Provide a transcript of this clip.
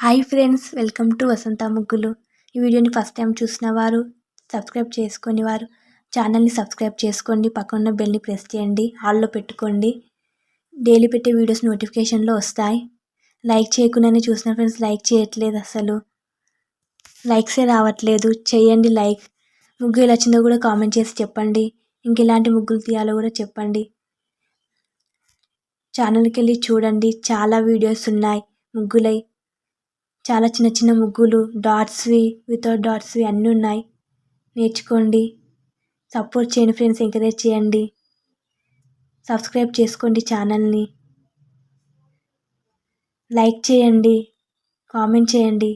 Hi friends, welcome to వసంత ముగ్గులు. ఈ వీడియోని ఫస్ట్ టైం చూసిన వారు, సబ్స్క్రైబ్ చేసుకొని వారు ఛానల్ని సబ్స్క్రైబ్ చేసుకోండి. పక్కన బెల్ని ప్రెస్ చేయండి, హాల్లో పెట్టుకోండి. డైలీ పెట్టే వీడియోస్ నోటిఫికేషన్లో వస్తాయి. లైక్ చేయకుండానే చూసిన ఫ్రెండ్స్, లైక్ చేయట్లేదు, అసలు లైక్సే రావట్లేదు. చేయండి లైక్. ముగ్గు ఎలా వచ్చిందో కూడా కామెంట్ చేసి చెప్పండి. ఇంక ఎలాంటి ముగ్గులు తీయాలో కూడా చెప్పండి. ఛానల్కి వెళ్ళి చూడండి, చాలా వీడియోస్ ఉన్నాయి ముగ్గులై. చాలా చిన్న చిన్న ముగ్గులు, డాట్స్వి, వితౌట్ డాట్స్వి అన్నీ ఉన్నాయి. నేర్చుకోండి, సపోర్ట్ చేయండి ఫ్రెండ్స్, ఎంకరేజ్ చేయండి. సబ్స్క్రైబ్ చేసుకోండి ఛానల్ని, లైక్ చేయండి, కామెంట్ చేయండి.